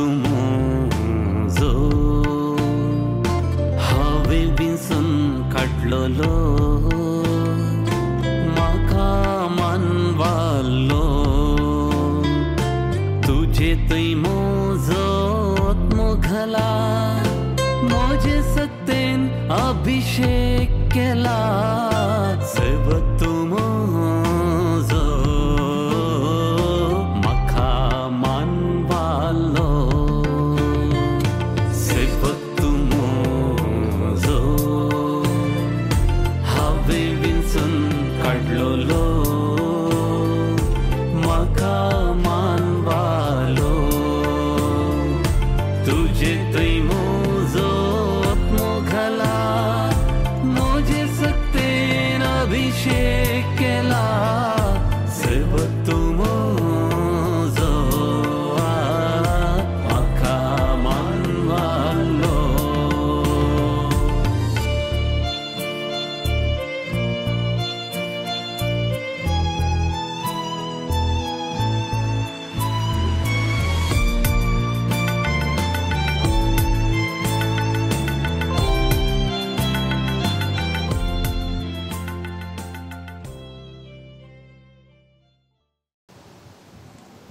तुमो हांवें विंचून काडलोलो म्हाका मानवालो तुजे थंय मोजोत मुघला म्हजे सत्तेन अभिषेक केला सेव तुमो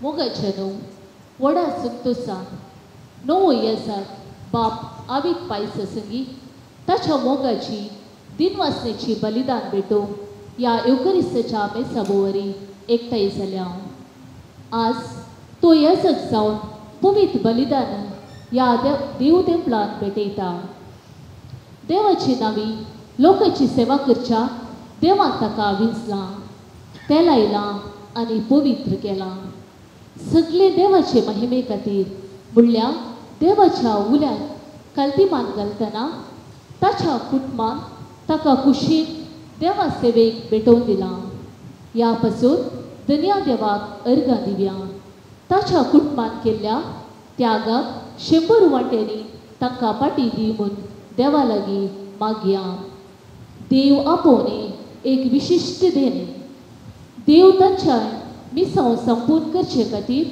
मोगाचेनो वडा सुक्तुसा नवो येसाक बाप आवीक पायस संगी ताच्या मोगाची दिनवासनेची बलिदान भेटो या युकरिस्ताच्या मेसाबोवरी एकठांय जाल्या आज तो येसक जावन पवित्र बलिदान या देव तेंपलान भेटयता देवाची नावी लोकांची सेवा करच्या देवान ताका विंचलां ते लायलां आनी पवित्र केलां सगळे देवाचे महिमे खातीर म्हणल्यार देवाच्या उल्याक कल्तीमान घालतना ताच्या कुटुंबान ताका कुशीन देवा सेवेक भेटोवन दिलां ह्या पासून धन्या देवाक अर्घां दिवया ताच्या कुटुंबान केल्ल्या त्यागाक 100 वांट्यांनी तांकां पाटी दी म्हूण देवा लागीं मागया देव आपोवणे एक विशिश्ट देणे देव तांच्या मिसांव संपूर्ण करचे खातीर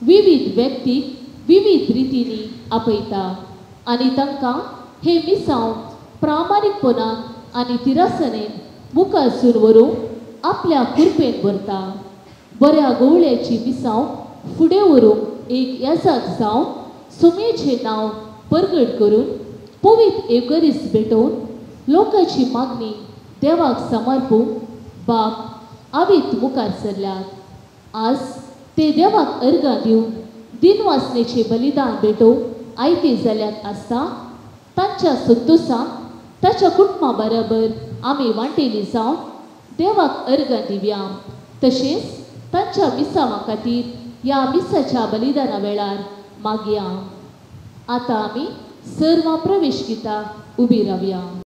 विविध व्यक्तीक विविध रितींनी आपयता आनी तांकां हे मिसांव प्रामाणीकपणान आनी तिरासनेन मुखार सुरू व्हरूंक आपल्या कृपेन भरता बऱ्या गवळ्याची मिसांव फुडें व्हरूंक एक येसाक जावन सोम्याचें नांव परगट करून पवित्र एवकरिस्त भेटोवन लोकांची मागणी देवाक समर्पूंक बाप आवीत मुखार सरल्यात आज ते देवाक अर्घां दिवन दिनवासनेचे बलिदान भेटोवंक आयते जाल्यात आसता तांच्या संतोशान ताच्या कुटुंबा बरोबर आमी वांटेली जावन देवाक अर्घां दिवया तशेंच तांच्या मिसांवा खातीर ह्या मिसाच्या बलिदाना वेळार मागया आतां आमी सर्वां प्रवेश गिताक उबी रावया Gloria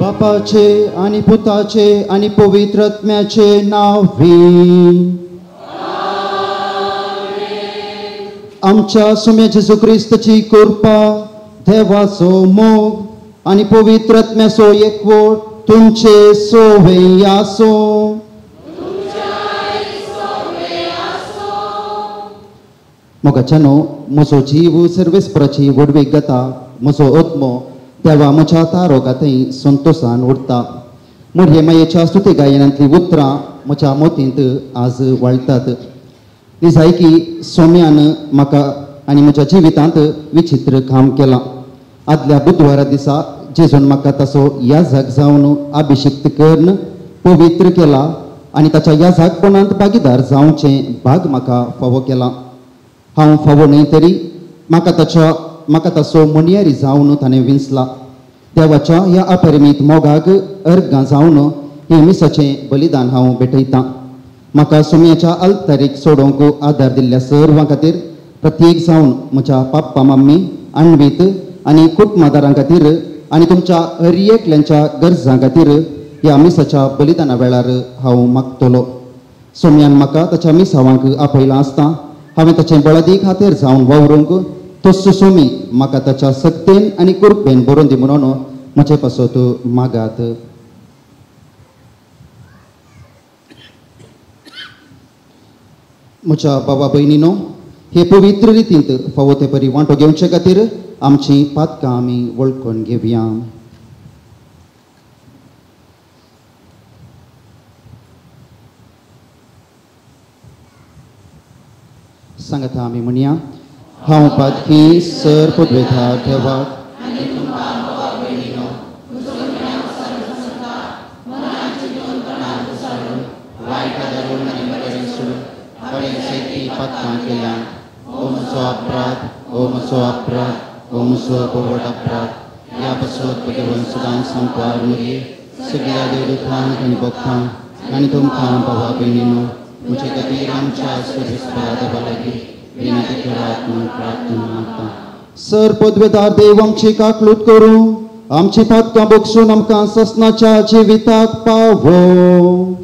बापाचे आणि पुताचे आणि पवित्र आत्म्याचे नावी आमच्या सुम्या जेजू ख्रिस्ताची कृपा देवाचो मोग आणि पवित्र आत्म्याचो एकवट तुमचे सोवे आसो. मोगाच्यानो म्हजो जीव सर्वेस्पराची वडवीक जाता म्हजो आत्मो देवा म्हज्या तारोगांतय संतोशान उरता. मोरये मायेच्या स्तुती गायनांतली उतरां म्हज्या मोतींत आज वळटात. दिसाय की सोम्यान म्हाका आनी म्हज्या जिवितांत विचित्र काम केलां. आदल्या बुधवारा दिसा जेजून म्हाका ताचो याजक जावन अभिषेक करून पवित्र केला आनी ताच्या याजकपणांत भागीदार जावचें भाग म्हाका फावो केला. हांव फावो न्हय तरी म्हाका ताचो मणयारी जावन ताणें विंचला. देवाच्या ह्या अपरिमीत मोगाक अर्गां जावन हे मिसाचें बलिदान हांव भेटयतां. म्हाका सुम्याच्या अल्तारीक सोडूंक आदार दिल्ल्या सर्वां खातीर प्रत्येक जावन म्हज्या पाप्पा मम्मी अण्वीत आनी कुटुंबदारां खातीर आनी तुमच्या हर एकल्यांच्या गरजां खातीर ह्या मिसाच्या बलिदाना वेळार हांव मागतलो. सोम्यान म्हाका ताच्या मिसावांक आपयलां आसता हांवें ताचें बळदी खातीर जावन वावरूंक तस्सो सोमी म्हाका ताच्या सक्तेन आनी कृपेन बरोवन दी म्हणून म्हजे पासत मागात. म्हज्या बाबा भयणीनो, हे पवित्र रितींत फावो ते परी वांटो घेवचे खातीर आमची पातकां आमी वळखून घेवया. सांगता आमी म्हणया, हांव पातकी सर पदवेधार देवाक पातकां केल्या. ओ म्हजो अपराध, ओ म्हजो अपराध, ओ म्हजो पवड अपराध. ह्या पासत घेवन सदांच सांगपार मगे सगळ्या देवदूतांक आनी भक्तांक आनी तुमकां भावा भयणीनो म्हजे खातीर आमच्या सर्वेस्परा देवा लागीं विनंती करात म्हूण प्रार्थना मागता. सर पदवेदार देव आमची काकलूत करूं, आमची पातकां बगसून आमकां ससनाच्या जिविताक पावो. Oh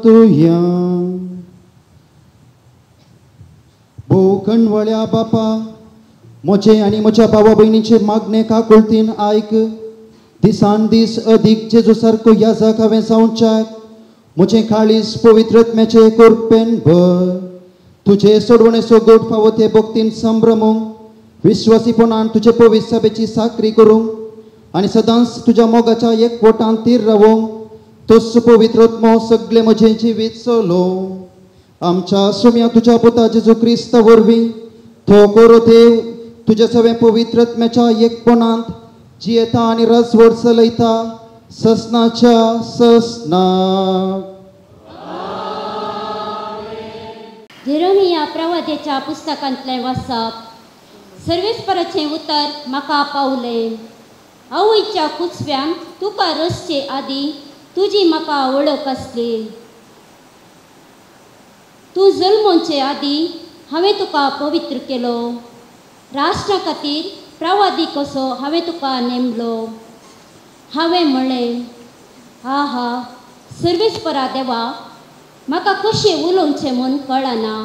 तुया भोकणवळ्या बापा म्हजे आनी म्हज्या भावा भयणीचे मागणे काकुळतीन आयक दिसान दीस अदीक जेजू सारको याजक हांवें जावच्याक म्हजें काळीज पवित्रत्म्याचे कोरपेन भर तुजे सोडवणेचो गोड फावो ते भक्तीन संभ्रमूंक विश्वासीपणान तुजे पवित्र सभेची साकरी करूंक आनी सदांच तुज्या मोगाच्या एकवटान तीर रावोंक तोच पवित्रोत्मो सगळे म्हजें जिवीत चलो आमच्या सुम्या तुज्या पुता जेजू क्रिस्ता वरवीं तो कोरो देव तुज्या सगळ्या पवित्रत्म्याच्या एकपणांत जियेता आनी रसवड चलयता ससनाच्या ससनाक. जेरोमिया प्रवादेच्या पुस्तकांतलें वाचप. सर्वेस्पराचें उतर म्हाका पावलें. आवयच्या कुचव्यान तुका रसचे आदी तुजी म्हाका वळख आसली. तूं जल्मोवचे आदी हांवें तुका पवित्र केलो. राष्ट्रा खातीर प्रवादी कसो हांवें तुका नेमलो. हांवें म्हणलें आहा सर्वेस्परा देवा म्हाका कशें उलोवचें म्हूण कळना.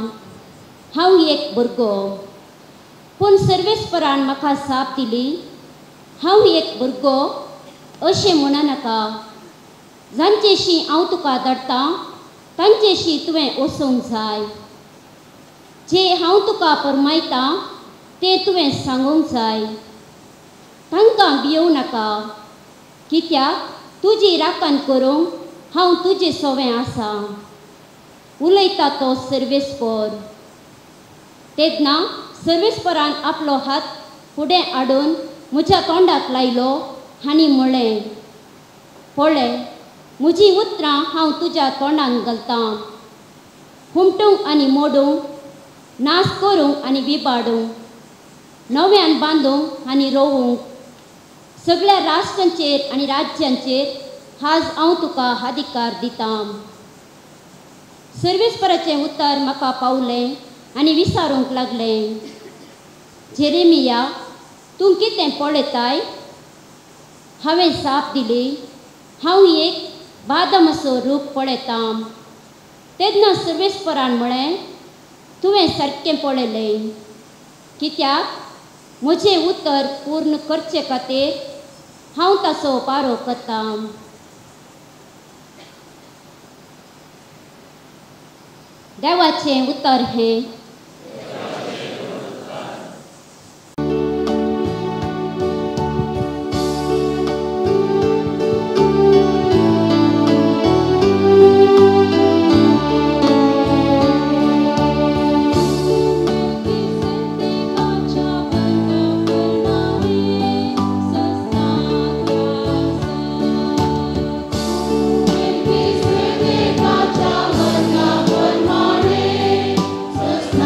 हांव एक भुरगो. पूण सर्वेस्परान म्हाका साप दिली हांव एक भुरगो अशें म्हणनाका. जांचेशी हांव तुका धाडटां तांचेशी तुवें वचूंक जाय. जे हांव तुका फरमायतां तें तुवें सांगूंक जाय. तांकां भियोव नाका कित्याक तुजी राखण करूंक हांव तुजें सोवें आसा. उलयता तो सर्वेस्पर. तेन्ना सर्वेस्परान आपलो हात फुडें हाडून म्हज्या तोंडाक लायलो आनी म्हणलें पळय म्हजीं उतरां हांव तुज्या तोंडान घालतां. हुमटूंक आनी मोडूंक नाश करूंक आनी विबाडूंक नव्यान बांदूंक आनी रोवूंक सगळ्या राष्ट्रांचेर आनी राज्यांचेर आज हांव तुका अधिकार दितां. सर्वेस्पराचें उतर म्हाका पावलें आनी विचारूंक लागलें जेरेमिया तूं कितें पळयताय. हांवें साप दिली हांव एक बादमाचो रूप पळयतां. तेन्ना सर्वेस्परान म्हळें तुवें सारकें पळयलें. कित्याक म्हजें उतर पूर्ण करचे खातीर हांव ताचो पारो करतां. देवाचें उतर हें. Sasna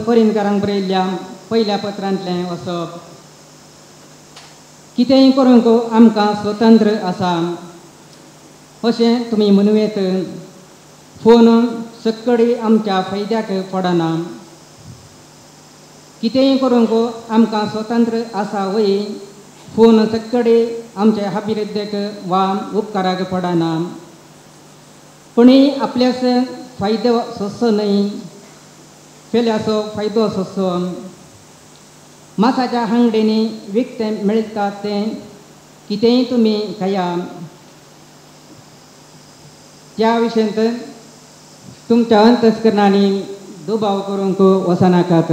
कोरिंदकारांक बरयल्ल्या पयल्या पत्रांतलें वचप. कितेंय करूंक आमकां स्वतंत्र आसा अशें तुमी म्हणुवेत. फोन सक्कडी आमच्या फायद्याक पडना. कितेंय करूंक आमकां स्वतंत्र आसा वय फोन सक्कडी आमच्या अभिवृद्धीक वा उपकाराक पडना. कोणी आपल्यास फायदो सोंसो न्हय, फेल्याचो फायदो सोंसो. मासाच्या हांगडेनी विकतें मेळटा तें कितेंय तुमी खाया. त्या विशयंत तुमच्या अंतस्करणांनी दुबाव करूंक वचनाकात.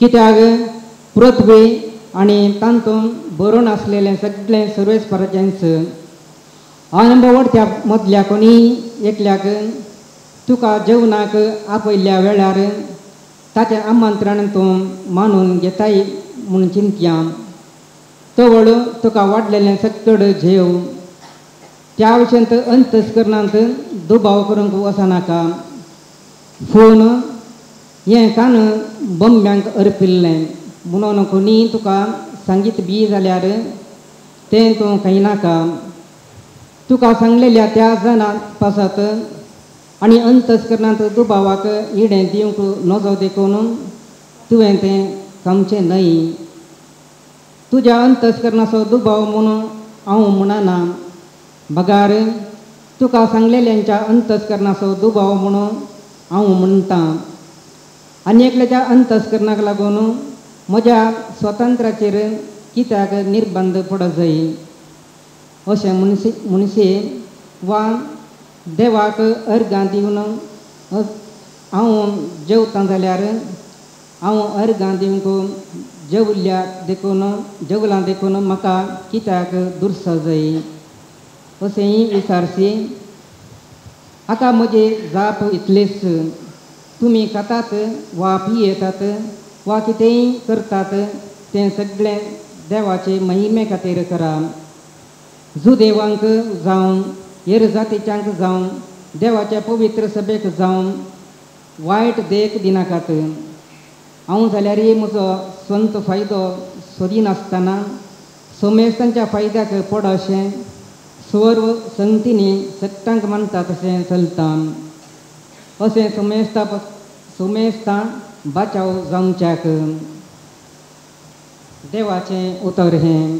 कित्याक पृथ्वी आनी तातूंत भरून आसलेलें सगळें सर्वेस्पराचेंच अनुभवडच्या मदल्या कोणी एकल्याक तुका जेवणाक आपयल्ल्या वेळार ताचें आमंत्रण तूं मानून घेताय म्हूण चिंतया. तवळ तुका वाडलेलें सक्कड जेव. त्या विशयंत अंतस्करणांत दुबाव करूंक वचनाका. फोन हें कान बंब्यांक अर्पिल्लें म्हणून कोणी तुका सांगीत बी जाल्यार तें तूं खायनाका. तुका सांगलेल्या त्या जाणा पासत आनी अंतस्करणांत दुबावाक इडें दिवंक नजो देखून तुवें तें खावचें न्हय. तुज्या अंतस्करणाचो दुबाव म्हणून हांव म्हणना, बगार तुका सांगलेल्यांच्या अंतस्करणाचो दुबाव म्हणून हांव म्हणटां. आनी एकल्याच्या अंतस्करणाक लागून म्हज्या स्वतंत्राचेर कित्याक निर्बंध पडत जाय अशें म्हणशे वा देवाक अर्गां दिवन हांव जेवतां जाल्यार हांव अर्गां दिवंक जेवलां देखून म्हाका कित्याक दुरसां जाय अशेंय विचारशी. हाका म्हजे जाप इतलेच. तुमी खातात वा पियेतात वा कितेंय करतात तें सगळें देवाचे महिमे खातीर करा. जुदेवांक जावं हेर जातीच्यांक जावं देवाच्या पवित्र सभेक जावं वायट देख दिनाकात. हांव जाल्यार म्हजो स्वंत फायदो सोदिनासतना सोमेस्तांच्या फायद्याक पड अशें सर्व संगतींनी सट्टांक मानता तशें चलता. अशें सोमेस्तां बाचाव जावच्याक. देवाचें उतर हें.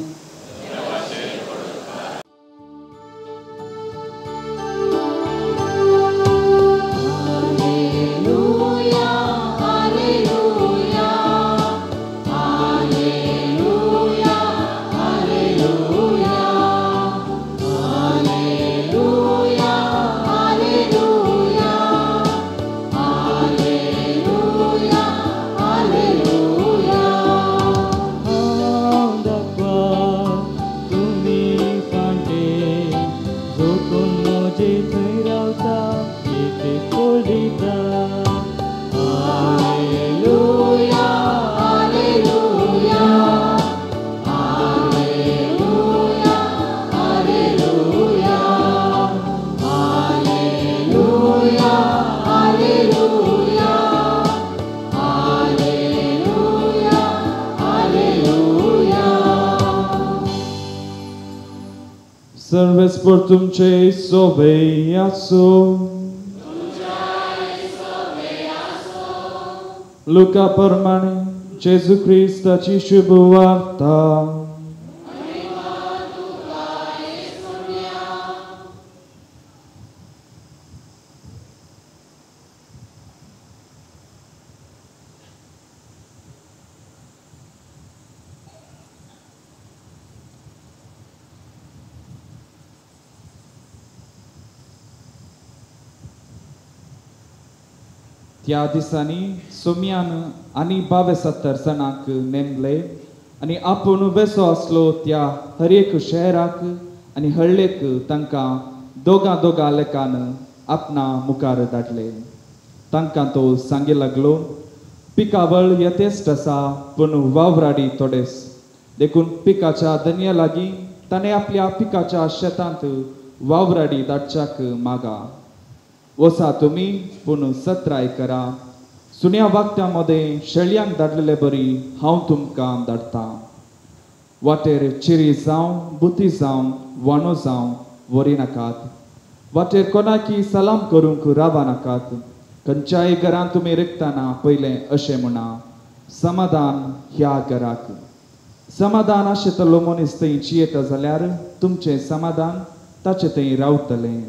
Serves por tumce soveyaso. Luca Parmani, Gesù Cristo ci shubuarta. त्या दिसांनी सोम्यान आनी 72 जाणांक नेमले आनी आपूण बेसो आसलो त्या हर एक शहराक आनी हळ्ळेक तांकां दोगा लेखान आपणा मुखार धाडले. तांकां तो सांगे लागलो, पिकावळ यथेश्ट आसा पूण वावराडी थोडेच. देखून पिकाच्या धन्या लागीं ताणें आपल्या पिकाच्या शेतांत वावराडी धाडच्याक मागा. वसा तुमी पूण सत्राय करा. सुन्या वाक्यामध्ये शेळयांक धाडलेले बरी हांव तुमकां धाडटां. वाटेर चिरी जावं बुती जावं वांडो जावं वरी नाकात. वाटेर कोणाकी सलाम करूंक रावा नाकात. खंयच्याय घरांत तुमी रिकतना पयलें अशें म्हणा, समाधान ह्या घराक. समाधान आशिल्लो मनीस थंय जियेता जाल्यार तुमचें समाधान ताचे थंय रावतलें.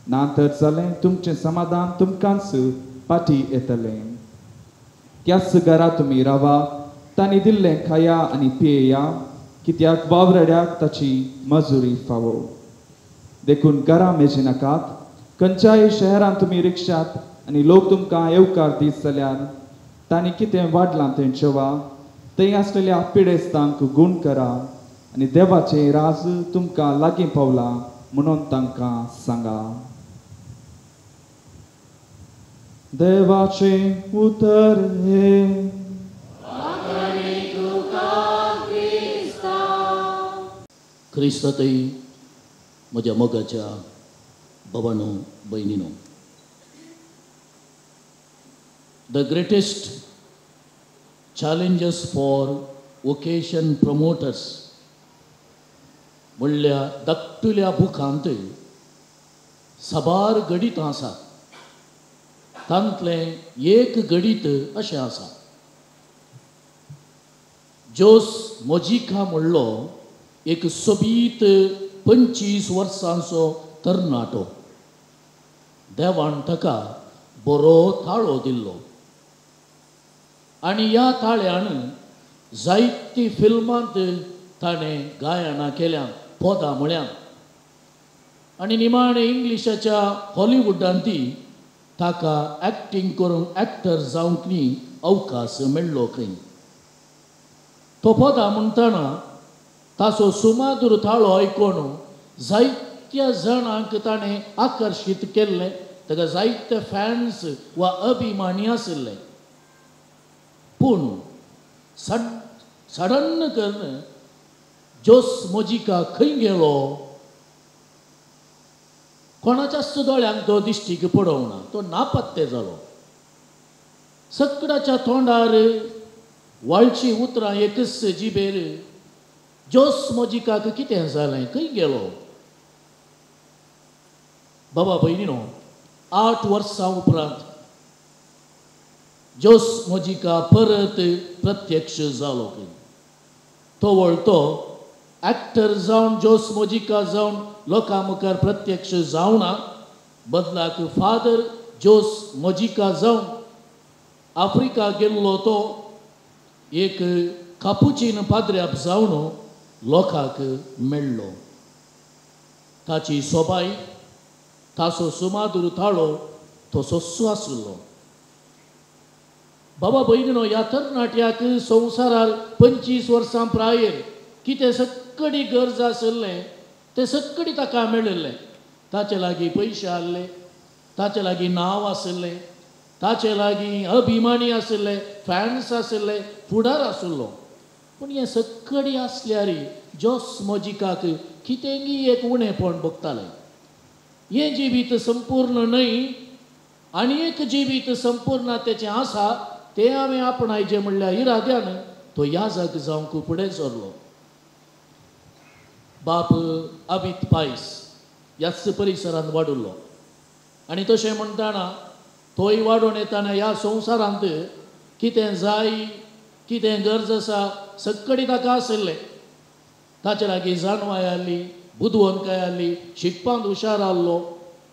ना तर जालें तुमचें समाधान तुमकांच फाटीं येतलें. त्याच घरा तुमी रावा, तांणी दिल्लें खाया आनी पियेया, कित्याक वावरड्याक ताची मजुरी फावो. देखून घरां मेजी नाकात. खंयच्याय शहरांत तुमी रिक्षात आनी लोक तुमकां येवकार दीत जाल्यार तांणी कितें वाडलां तें जेवा. थंय आसलेल्या पिडेस्तांक गूण करा आनी देवाचें राज तुमकां लागीं पावलां म्हणून तांकां सांगा. देवाचें उतर हे. क्रिस्तातय म्हज्या मोगाच्या भावांनो भयणींनो, the greatest challenges for vocation promoters म्हणल्या धाकटुल्या बुकांत साबार गणित आसा. तांतलें एक गणित अशें आसा. जोस मोजिका म्हणलो एक सोबीत 25 वर्सांचो तरणाटो. देवान ताका बरो ताळो दिल्लो आनी ह्या ताळ्यान जायती फिल्मांत ताणें गायनां केल्यां, पदां म्हळ्यां. आनी निमाणे इंग्लिशाच्या हॉलिवूडांती ताका एक्टींग करूंक एक्टर जावंक न्ही अवकाश मेळ्ळो खंय. तो पदां म्हणटना ताचो सुमाधुर ताळो आयकून जायत्या जाणांक ताणें आकर्शीत केल्लें. ताका जायते फॅन्स वा अभिमानी आशिल्ले. पूण सडन करून जोस मोजिका खंय गेलो कोणाच्याच दोळ्यांक तो दिश्टीक पडोवना. तो नापत्ते जालो. सकडाच्या तोंडार वाळची उतरां एकच जिबेर जोस मोजिकाक कितें जालें, खंय गेलो. बाबा भयणीनो, 8 वर्सां उपरांत जोस मोजिका परत प्रत्यक्ष जालो खंय. तो वळतो एक्टर जावन जोस मोजिका जावन लोकां मुखार प्रत्यक्ष जावना. बदलाक फादर जोस मोजिका जावन आफ्रिका गेल्लो तो एक कापुचीन पाद्र्याप जावन लोकांक मेळ्ळो. ताची सोबाय, ताचो सुमाधुर ताळो तो सोंसू आसलो. बाबा भयणीनो, ह्या तरणाट्याक संवसारार 25 वर्सां प्रायर कितें सक्कडी गरज आसलें तें सक्कडी ताका मेळिल्लें. ताचे लागीं पयशे आसले, ताचे लागीं नांव आसलें, ताचे लागीं अभिमानी आसले, फॅन्स आसले, फुडार आसलो. पूण हें सक्कडी आसल्यार जोस मोजिकाक कितेंय एक उणेपण भोगतालें. हें जिवीत संपूर्ण न्हय, आनी एक जिवीत संपूर्णतेचें आसा तें हांवें आपणायचें म्हणल्यार इराद्यान तो याजक जावंक फुडें सरलो. बाप अबित पायस ह्याच परिसरांत वाडुल्लो आनी तशें म्हणटाना तोय वाडून येताना ह्या संवसारांत कितें जाय, कितें गरज आसा सक्कडी ताका आशिल्लें. ताचे लागीं जाणवाय आसली, बुदवंतकाय आसली, शिकपांत हुशार आसलो.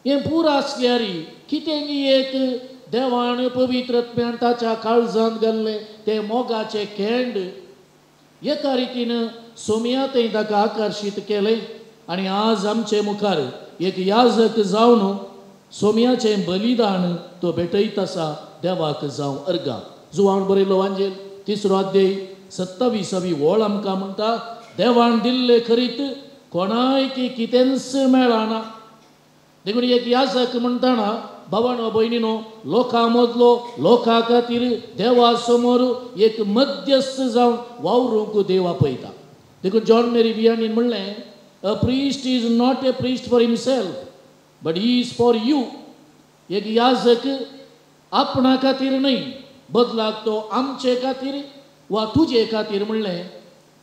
हें पुरो आसल्यार कितेंय एक देवान पवित्रत्म्यान ताच्या काळजांत घाल्लें तें मोगाचें खेंड एका रितीन सोमयातय ताका आकर्शीत केलें. आनी आज आमचे मुखार एक याजक जावन सोमयाचें बलिदान तो भेटयत आसा देवाक जावं अर्गां. जुवान बरयलो वांजेल 3रो अध्याय 27वी वळ आमकां म्हणटा, देवान दिल्ले खरीत कोणाय की कितेंच मेळना. देखून एक याजक म्हणटना भावानो भयणीनो, लोकां मदलो लोकां खातीर देवा समोर एक मध्यस्थ जावन वावरूंक देव आपयता. देखून जॉन मेरी वियानीन म्हणलें, अ priest is not a priest for himself but he is for you. एक याजक आपणा खातीर न्हय बदलाक तो आमचे खातीर वा तुजे खातीर म्हणलें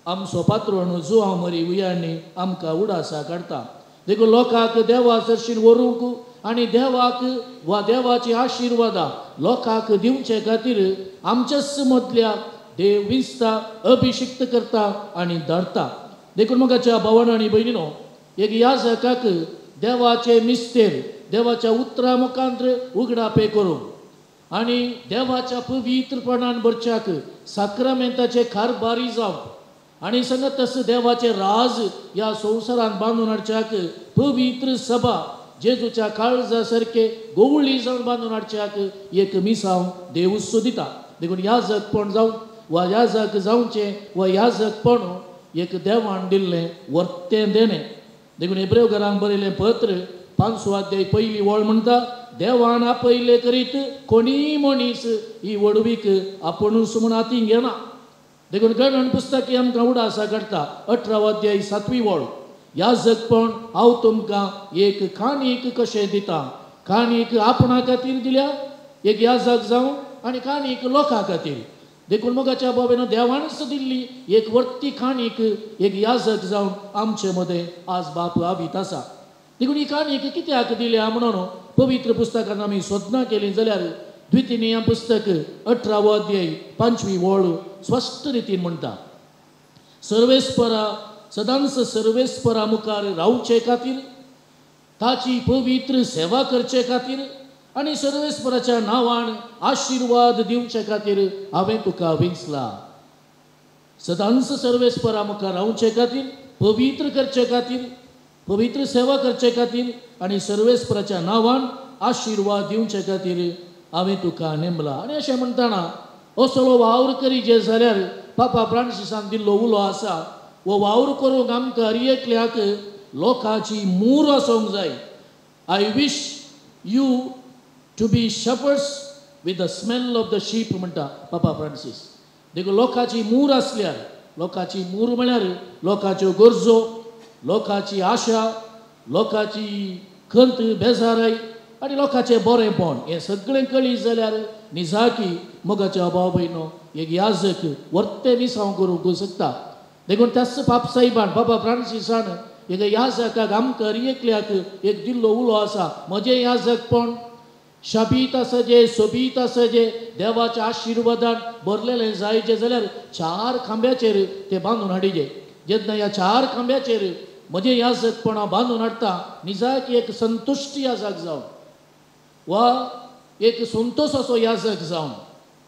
आमचो पात्रोण जो हांव मरी उयांनी आमकां उडासा काडटा. देखून लोकांक देवा चर्शीन व्हरूंक आनी देवाक वा देवाची आशिर्वादां लोकांक दिवचे खातीर आमच्याच मदल्या देव विंचता, अभिशिक्त करता आनी धाडटा. देखून म्हाका भावांनो आनी भयणीनो, एक याजकाक देवाचे मिस्तेर देवाच्या उतरा मुखांत्र उगडापे करूंक आनी देवाच्या पवित्रपणान भरच्याक साक्रामेंताचे कारबारी जावप आनी सांगत देवाचे राज ह्या संवसारान बांदून हाडच्याक पवित्र सभा जेजूच्या काळजा सारके गोवळी जावन बांदून हाडच्याक एक मिसांव देव सोदिता. देखून याजकपण जावं वा याजक जावचें वा याजकपण एक देवान दिल्लें वर्तें देणें. देखून हेब्रेव घरांक बरयलें पत्र 5 अध्याय पयली वळ म्हणटा, देवान आपयले करीत कोणी मनीस ही वडवीक आपुणूच म्हूण हातीन घेना. देखून गणन पुस्तकी आमकां उडासा काडटा 18 अध्याय 7वी वळ, याजकपण हांव तुमकां एक काणीक कशें दिता. काणीक आपणा खातीर दिल्या एक याजक जावं आनी काणीक लोकां खातीर. देखून मोगाच्या बाबेन देवानच दिल्ली एक वर्ती काणीक एक याजक जावन आमचे मदें आज बाप आबीत आसा. देखून ही काणीक कित्याक दिल्या म्हणून पवित्र पुस्तकान आमी सोदना केली जाल्यार द्वितीय पुस्तक 18 अध्याय 5वी वळ स्पश्ट रितीन म्हणटा, सर्वेस्परा सदांच सर्वेस्परा मुखार रावचे खातीर, ताची पवित्र सेवा करचे खातीर आनी सर्वेस्पराच्या नांवान आशिर्वाद दिवचे खातीर हांवें तुका विंचला. सदांच सर्वेस्परा मुखार रावचे खातीर, पवित्र करचे खातीर, पवित्र सेवा करचे खातीर आनी सर्वेस्पराच्या नांवान आशिर्वाद दिवचे खातीर हांवें तुका नेमला. आनी अशें म्हणटाना असलो वावर करी जे जाल्यार पापा फ्रांसिसान दिल्लो उलो आसा, वो वावर करूंक आमकां हर एकल्याक लोकांची मूर आसूंक जाय. I wish you to be shepherds with the smell of the sheep म्हणटा पापा फ्रांसीस. देखून लोकांची मूर आसल्यार, लोकांची मूर म्हळ्यार लोकांच्यो गरजो, लोकांची आशा, लोकांची खंत बेजाराय आनी लोकांचें बरेंपण हें सगळें कळीत जाल्यार निजाकी मोगाच्या भाव भयणो एक याजक वर्ते मिसांव करूंक शकता. देखून त्याच पापसाहेबान पापा फ्रांसिसान एक याजकाक आमकां हर एकल्याक एक दिल्लो उलो आसा, म्हजें याजकपण शाबीत आसजे, सोबीत आसजे, देवाच्या आशिर्वादान भरलेलें जायचें जाल्यार 4 खांब्याचेर तें बांदून हाडिजे. जेन्ना ह्या 4 खांब्याचेर म्हजें याजकपण हांव बांदून हाडटा, निजाक एक संतुश्ट याजक जावन वा एक संतोश असो याजक जावन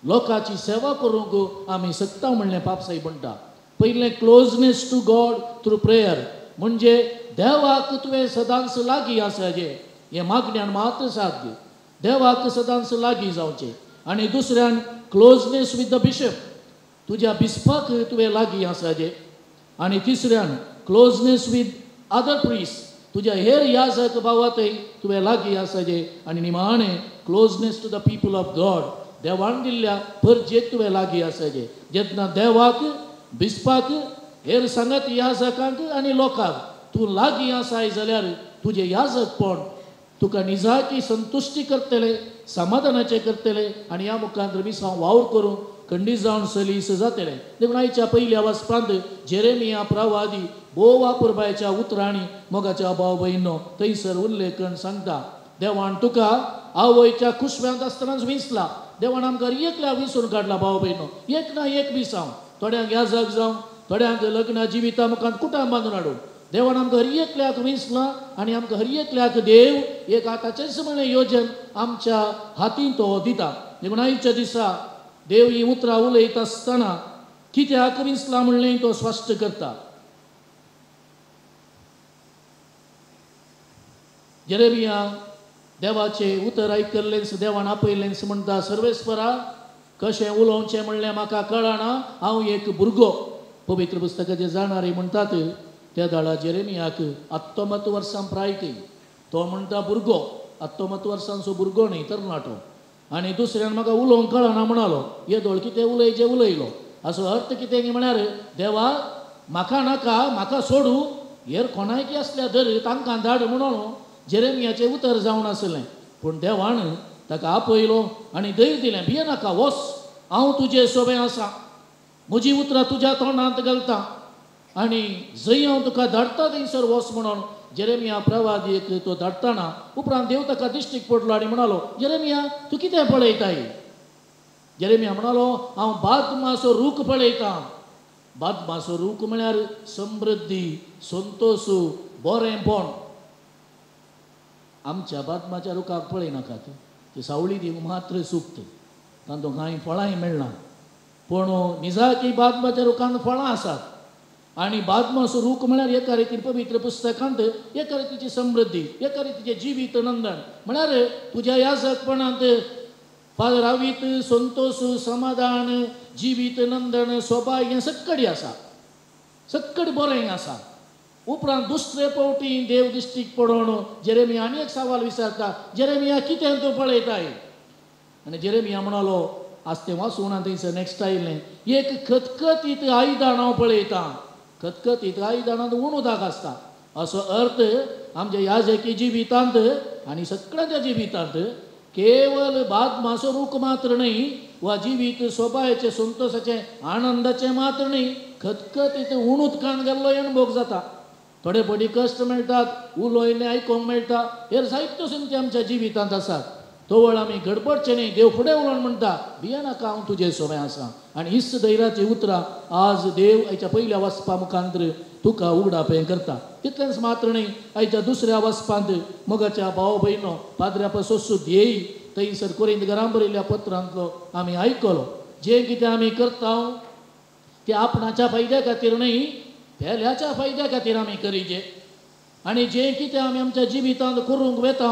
लोकांची सेवा करूंक आमी शकता म्हणलें पापसाहेब म्हणटा. पयलें closeness to God through prayer, म्हणजे देवाक तुवें सदांच लागीं आसाजें हें मागण्यान मात साध्य, देवाक सदांच लागीं जावचें. आनी दुसऱ्यान क्लोजनेस विथ द बिशप, तुज्या बिस्पाक तुवें लागीं आसाजें. आनी तिसऱ्यान क्लोजनेस विथ अदर प्रिस्ट, तुज्या हेर याजक भावातय तुवें लागीं आसाजें. आनी निमाणें closeness to the people of God, देवान दिल्ल्या परजेक तुवें लागीं आसाजें. जेन्ना देवाक, बिस्पाक, हेर सांगत याजकांक आनी लोकांक तूं लागीं आसाय जाल्यार तुजें याजकपण तुका निजाकी संतुश्टी करतले, समाधानाचें करतले आनी ह्या मुखांत्र मिसांव वावर करूंक खंडीत जावन सलीस जातले. देखून आयच्या पयल्या वचपांत जेरेमिया प्रवादी बोवा पुरबायच्या उतरांनी मोगाच्या भाव भयणो थंयसर उल्लेख करून सांगता, देवान तुका आवयच्या कुशव्यांत आसतनाच विंचला. देवान आमकां एकल्या विंचून काडला भाव भयणो, एक ना एक विसांव. थोड्यांक याजक जावं, थोड्यांक लग्ना जिविता मुखांत कुटां बांदून हाडून देवान आमकां हर एकल्याक विंचला आनी आमकां हर एकल्याक देव एक आतांचेच म्हळें योजन आमच्या हातीन तो दिता. देखून आयच्या दिसा देव ही उतरां उलयत आसतना कित्याक विंचला म्हणलें तो स्पश्ट करता. जेरेमिया देवाचें उतर आयकल्लेंच देवान आपयलेंच म्हणटा, सर्वेस्परा कशें उलोवचें म्हणलें म्हाका कळना, हांव एक भुरगो. पवित्र पुस्तकाचे जाणारे म्हणटात त्या दाळा जेरेमियाक 19 वर्सां प्रायकय. तो म्हणटा भुरगो, 19 वर्सांचो भुरगो न्ही, तरणाटो. आनी दुसऱ्यान म्हाका उलोवंक कळना म्हणलो, येदोळ कितें उलयचें उलयलो. हाचो अर्थ कितें म्हळ्यार, देवा म्हाका नाका, म्हाका सोडू, हेर कोणायकी आसल्या धर तांकां धाड म्हणून जेरेमियाचें उतर जावन आसलें. पूण देवान ताका आपयलो आनी धैर्य दिलें, भिये नाका, वच, हांव तुजे सोबे आसा, म्हजी उतरां तुज्या तोंडांत घालता आनी जंय हांव तुका धाडटा थंयसर वच म्हणून जेरेमिया प्रवादीक तो धाडटाना उपरांत देव ताका दिश्टीक पडलो आनी म्हणालो, जेरेमिया तूं कितें पळयताय? जेरेमिया म्हणालो, हांव बादमाचो रूख पळयतां. बादमाचो रूख म्हळ्यार समृद्धी, संतोष, बरेंपण. आमच्या बादमाच्या रुखाक पळयनाकात, ती सावळी दिवंक मात्र सुक्त, तांतूं कांय फळांय मेळना. पूण निजाकी बादमाच्या रुखांत फळां आसात. आनी बादमाचो रूख म्हळ्यार एका रितीन पवित्र पुस्तकांत एका रितीची समृद्धी, एका रितीचे जिवीत नंदन. म्हळ्यार तुज्या याजकपणांत रावीत संतोष, समाधान, जिवीत नंदन, सोबाय हें सक्कडी आसा, सक्कड बरें आसा. उपरांत दुसरे फावटी देव दिश्टीक पडोवन जेरेमिया आनी एक सवाल विचारता, जेरेमिया कितें तूं पळयताय? आनी जेरेमिया म्हणालो, आज तें वाचून थंयसर नॅक्स्ट आयिल्लें, एक खतखतीत आयदान हांव पळयतां. खतखतीत आयदानांत उणूदाक आसता, असो अर्थ आमच्या याजकी जिवितांत आनी सगळ्यांच्या जिवितांत केवळ बादमाचो रूख मात्र न्ही, वा जिवीत सोबायेचे, संतोषाचे, आनंदाचे मात्र न्ही, खतखतीत उणूदकान गेल्लो अनुभव जाता. थोडे पडी कश्ट मेळटात, उलोयले आयकोंक मेळटा, हेर जायत्यो संगती आमच्या जिवितांत आसात. तोवळ आमी गडबडचे न्ही, देव फुडें उलोवन म्हणटा, भियेनाका हांव तुजे सोबे आसा. आनी हिस्स धैर्याची उतरां आज देव आयच्या पयल्या वचपा मुखांतर तुका उगडाप हें करता. तितलेंच मात्र न्ही, आयच्या दुसऱ्या वचपांत मोगाच्या भाव भयणो पाद्र्यापासून ध्येय थंयसर कोरिंत घरां बरयल्ल्या पत्रांतलो आमी आयकलो. जें कितें आमी करता तें आपणाच्या फायद्या खातीर न्ही, फेल्याच्या फायद्या खातीर आमी करीचे. आनी जें कितें आमी आमच्या जिवितांत करूंक वेता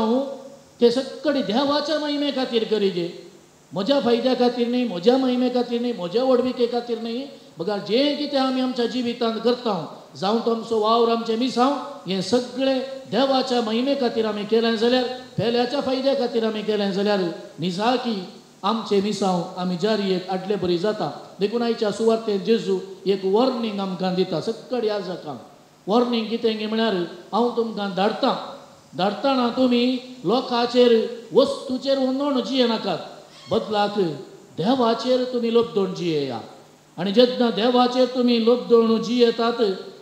ते सक्कडी देवाच्या महिमे खातीर करीचे. म्हज्या फायद्या खातीर न्ही, म्हज्या महिमे खातीर न्ही, म्हज्या वडविके खातीर न्ही. बघा, जें कितें आमी आमच्या जिवितांत करता, जावं तो आमचो वावर, आमचें मिसांव, हें सगळें देवाच्या महिमे खातीर आमी केलें जाल्यार, फेल्याच्या फायद्या खातीर आमी केलें जाल्यार निजाकी आमचें मिसांव आमी जारयेक हाडले बरी जाता. देखून आयच्या सुवातेन जेजू एक वॉर्निंग आमकां दिता सगळ्या याजकांक. वॉर्निंग कितें गे म्हळ्यार, हांव तुमकां धाडटाना तुमी लोकाचेर, वस्तूचेर वंदोण जियेनाकात, बदलाक देवाचेर तुमी लोबदोण जियेया. आनी जेन्ना देवाचेर तुमी लोबदोण जियेतात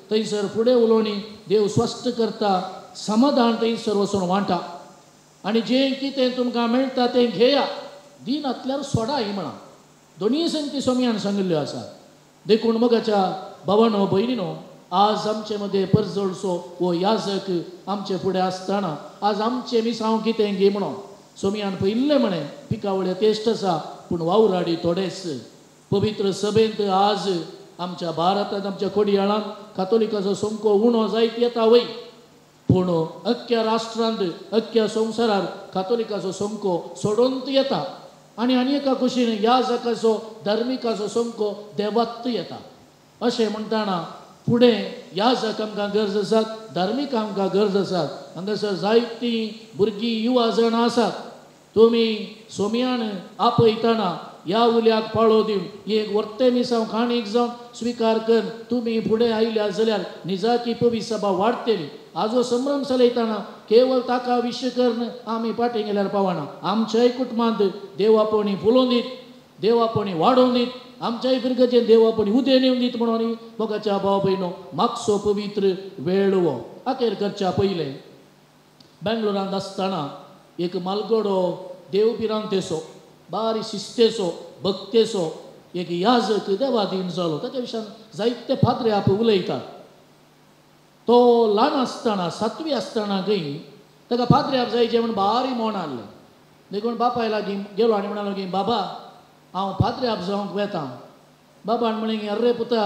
थंयसर फुडें उलोवणी देव स्पश्ट करता, समाधान थंयसर वचून वांटा. आनी जें कितें तुमकां मेळटा तें घेया, दिनांतल्यार सोडा ही म्हणा. दोनीय संगती सोम्यान सांगिल्ल्यो आसा. देखून मोगाच्या भावांनो भयणीनो, आज आमचे मदें परजळसो वो याजक आमचे फुडें आसतना आज आमचें मिसांव कितें घे म्हणून सोम्यान पयिल्लें म्हणें, पिकावळे तेश्ट आसा पूण वावराडी थोडेच. पवित्र सभेंत आज आमच्या भारतांत, आमच्या कोडयाळांत कातोलिकाचो संख्यो उणो जायत येता वय, पूण अख्ख्या राष्ट्रांत, अख्ख्या संवसारांत कातोलिकाचो संख्यो सोडोंत येता. आनी एका कुशीन याजकाचो, धार्मिकाचो संख्यो देवात्त येता. अशें म्हणटाना फुडें याजक आमकां गरज आसात, धार्मीक आमकां गरज आसात. हांगासर जायतीं भुरगीं युवा जण आसात. तुमी सोम्यान आपयतना ह्या उल्याक पाळो दिवन एक वर्ते मिसांव खाणीक जावन स्विकार कर. तुमी फुडें आयल्या जाल्यार निजाकी पवित्र सभा वाडटली. आजो संभ्रम चलयतना केवळ ताका विशय करन आमी फाटीं गेल्यार पावना. आमच्याय कुटुंबांत देव आपोवणी फुलोवन दीत, देव आपोवणी वाडोवन दीत, आमच्याय पिरगेचेर देव आपोवणी उदें येवन दीत म्हणून मोगाच्या भाव भयणो मागचो पवित्र वेळ हो. अखेर करच्या पयलें बेंगलोरांत आसतना एक मालगडो देवपिरांतेचो, बारी शिस्तेचो, भक्तेचो एक याजक देवाधीन जालो. ताच्या विशयान जायते फादरे आप उलयतात. तो ल्हान आसतना, 7वी आसतना खंय ताका फादरे आप जायचे म्हण बारी मोण आहलें. देखून बापाय लागीं गेलो आनी म्हणालो की बाबा हांव फादरे आप जावंक वेतां. बाबान म्हळें की अरे पुता,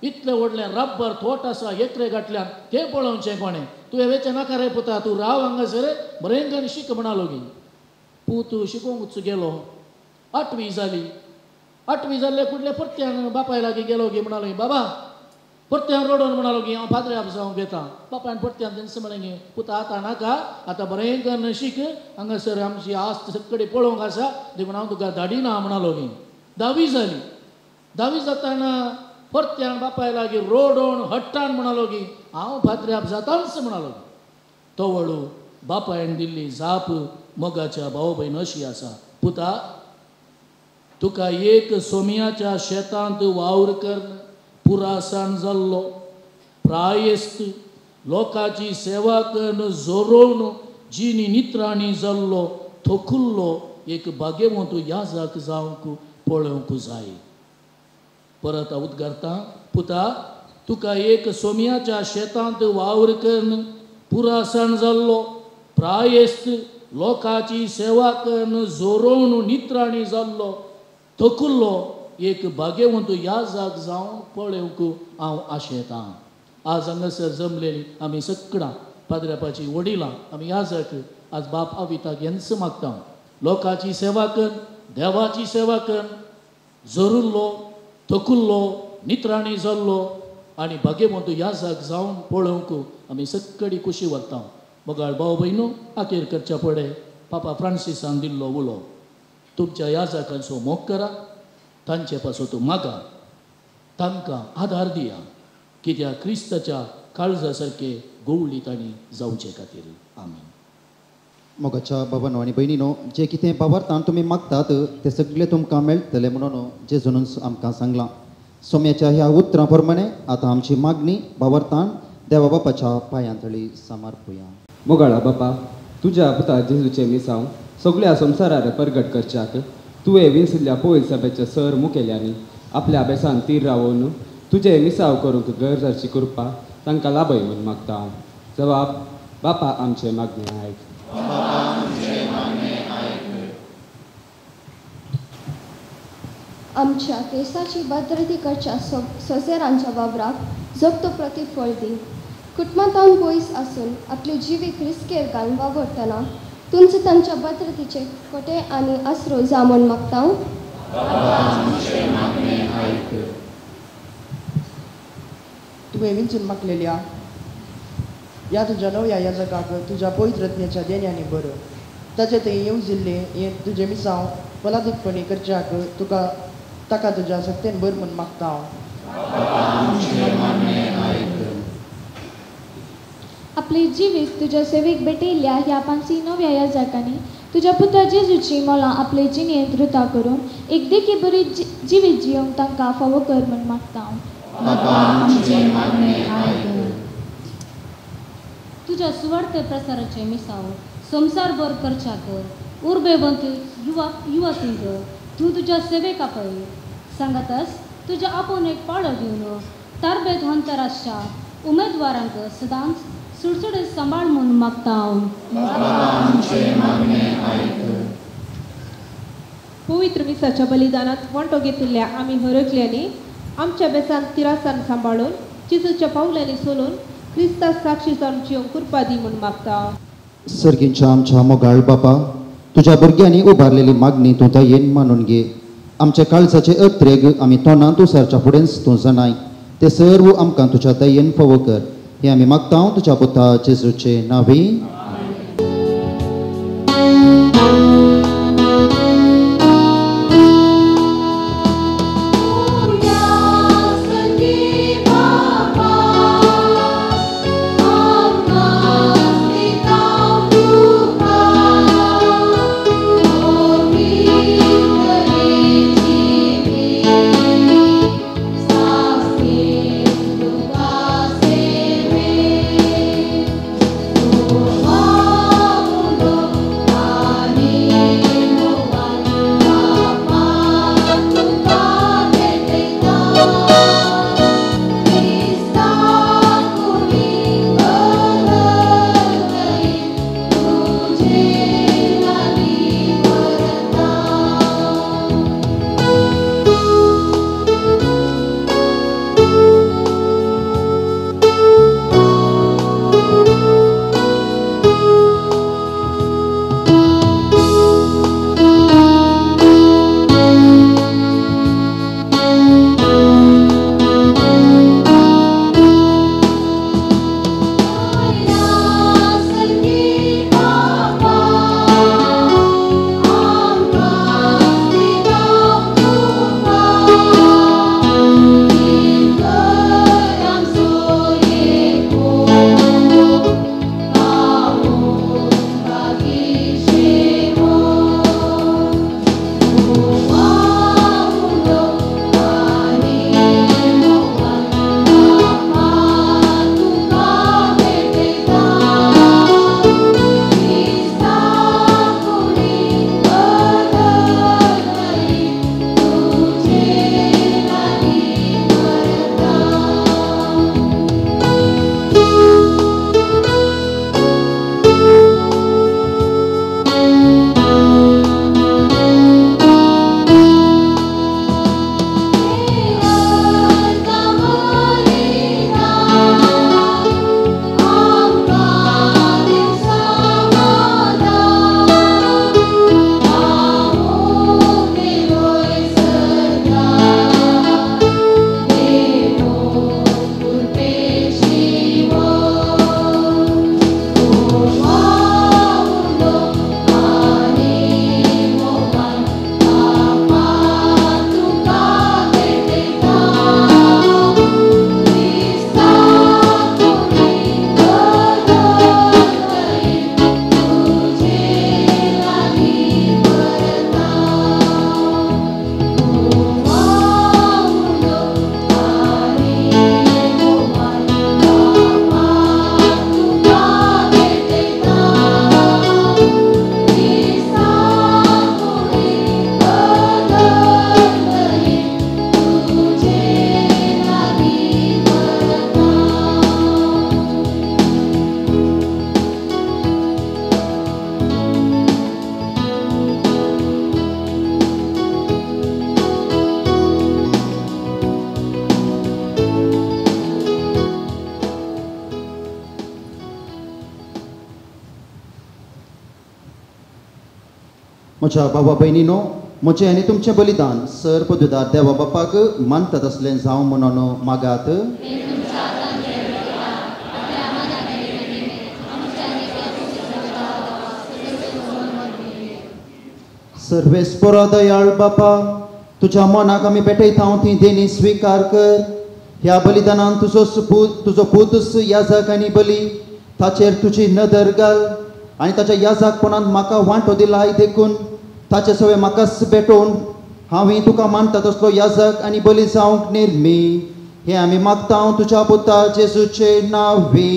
इतलें व्हडलें रब्बर थोट आसा एकरे गांठल्यान, तें पळोवचें कोणें? तुवें वेचें नाका रे पुता, तूं राव हांगासर बरें करून शीक म्हणालो की. पूत शिकोवंकच गेलो. 8वी जाली. 8वी जाल्ले कुडले परत्यान बापाय लागीं गेलो की म्हणालो बाबा, परत्यान रडोवन म्हणालो की हांव फादरे आप जावंक येतां. बापायन परत्यान तेंचें म्हळें की पुता आतां नाका, आतां बरें करून शीक, हांगासर आमची आस्त सगळी पळोवंक आसा, देखून हांव तुका धाडिना म्हणालो की. 10वी जाली. 10वी जाताना परत्यान बापाय लागीं रडोवन हट्टान म्हणालो की हांव फादरे आप जातांच म्हणालो. तो वळू बापायन दिल्ली जाप मोगाच्या भाव भयण अशी आसा, पुता तुका एक सोम्याच्या शेतांत वावर करण पुरासाण जाल्लो, प्रायस्त लोकांची सेवा करून जोरोवन जिनी नित्राणी जाल्लो थोकुल्लो एक भाग्यवंत याजक जावंक पळोवंक जाय. परत उद्गारता, पुता तुका एक सोम्याच्या शेतांत वावर करून पुरासाण जाल्लो, प्रायस्त लोकांची सेवा करून जोरोवन नित्राणी जाल्लो थोकुल्लो एक भाग्यवंत याजक जावन पळोवंक हांव आशेतां. आज हांगासर जमलेली आमी सगळां पाद्रपाची वडिलां आमी याजक आज बाप आविताक हेंच मागता, लोकांची सेवा कर, देवाची सेवा कर, जोरुल्लो थकुल्लो नित्राणी जाल्लो आनी भाग्यवंत याजक जावन पळोवंक आमी सगळी खुशी व्हरता. मोगाळ भाव भयणू, आखेर करच्या पडे पापा फ्रांसिसान दिल्लो उलो तुमच्या याजकांचो मोग करा, तांचे पासून तूं मागा, तांकां आदार दिया, कित्याक क्रिस्ताच्या काळजा सारके गोवळीत आनी जावचे खातीर. आमीन. मोगाच्या बाबांनो आनी भयणीनो, जे कितें बाबार्थान तुमी मागतात ते सगळे तुमकां मेळटले म्हणून जेजून आमकां सांगलां. सोम्याच्या ह्या उतरां प्रमाणे आतां आमची मागणी बाबार्थान देवा बापाच्या पांयांतळी समर्पुया. मोगाळा बापा, तुज्या पुता जेजूचे मिसांव सगळ्या संवसारार परगट करच्याक तुवें विंसिल्ल्या पयल सभेच्या सर मुखेल्यांनी आपल्या अभ्यासान तीर रावून तुजे मिसाव करूंक गरजेची कृपा तांकां लाभय म्हूण मागता हांव. जवाब, बापा आमचे मागणी आयक. आमच्या केसाची भद्रती करच्या सोसेरांच्या वावराक जगतो प्रतिफळ दी. कुटुंबांतावन पयस आसून आपली जिवीक रिस्केर घालून वावरतना तुमचे तांच्या भद्रतीचे कोटे आनी आसरो जामून मागता. तुवें विंचून मागलेल्या ह्या तुज्या नव्या ह्या जगाक तुज्या पवित्र रत्न्याच्या देण्यानी बर. ताचे थंय येवजिल्ले हे तुजे मिसांव फलादीकपणी करच्याक तुका ताका तुज्या सक्तेन बर म्हूण मागता हांव. आपले जिवीत तुज्या सेवेक भेटयल्ल्या ह्या 5 नव्या याजकांनी तुज्या पुता जेजूची मोलां आपले जिणेंत रुता करून एक देखी बरी जिवीत जियोंक तांकां फावो कर म्हूण मागता हांव. तुझ्या सुवार्थ प्रसाराचे मिसाव संसारभर करच्याक उर्बेवंत युवतींक तूं तुज्या सेवेक आपय. सांगातस तुज्या आपूण एक पाळो दिवन तारबेत अंतरराष्ट्रीय उमेदवारांक सदांच सुडसुडीत सांबाळ म्हणून मागता हांव. पवित्र मिसाच्या बलिदानात वांटो घेतिल्ल्या आमी हरकल्यांनी आमच्या बेसान तिरासान सांबाळून जेजूच्या पावलांनी सोलून क्रिस्ताक साक्षी जावन जियोंक कृपा दी म्हूण मागता. सर्गींच्या आमच्या मोगाळ बापा, तुज्या भुरग्यांनी उबारलेली मागणी तूं दयेन मानून घे. आमचे काळजाचे अत्रेग आमी तोंडान तूं सरच्या फुडेंच तूं जनाय, ते सर्व आमकां तुज्या दयेन फावो कर. हे आमी मागता तुज्या पुता जेजूचे नांवी. Amen. म्हज्या भावा भयणीनो, म्हजें आनी तुमचें बलिदान सर पदवीदार देवा बापाक मानतात असलें जावं म्हणून मागात. सर्वेस्परा दयाळ बापा, तुज्या मनाक आमी भेटयता ती देणी स्विकार कर. ह्या बलिदानान तुजो पूत याजक आनी बली ताचेर तुजी नदर घाल आनी ताच्या याजकपणान म्हाका वांटो दिलाय देखून ताचे सगळे म्हाकाच भेटोवन हांवें तुका मानता तसलो याजक आनी बली जावंक निर्मी. हे आमी मागता तुज्या पुता जेजूचे नांवी.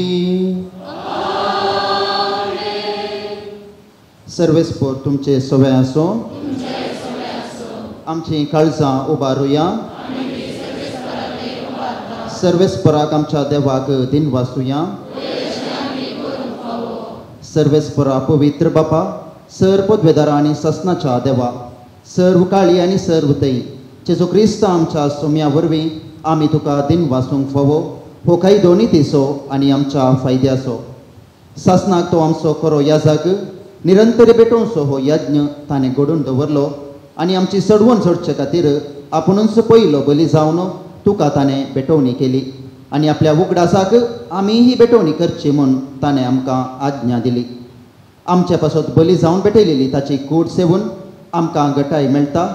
सर्वेस्पोर तुमचे सवय आसूं. आमची काळजां उबारुया. सर्वेस्पराक आमच्या देवाक दिन वाचुया. सर्वेस्परा पवित्र बापा, सर पदवेदारा आनी ससनाच्या देवा, सर्व काळी आनी सर्व तई जेजू क्रिस्त आमच्या सोम्या वरवीं आमी तुका दिन वाचूंक फावो. हो काही दोनी दिसो आनी आमच्या फायद्याचो. सासनाक तो आमचो खरो याजक निरंतर भेटोवचो हो यज्ञ ताणें घडोवन दवरलो आनी आमची सडवण सोडचे खातीर आपुणूच पयलो बली जावन तुका ताणें भेटोवणी केली आनी आपल्या उगडासाक आमी ही भेटोवणी करची म्हूण ताणें आमकां आज्ञा दिली. आमच्या पासत बली जावन भेटयलेली ताची कूड सेवून आमकां घटाय मेळटा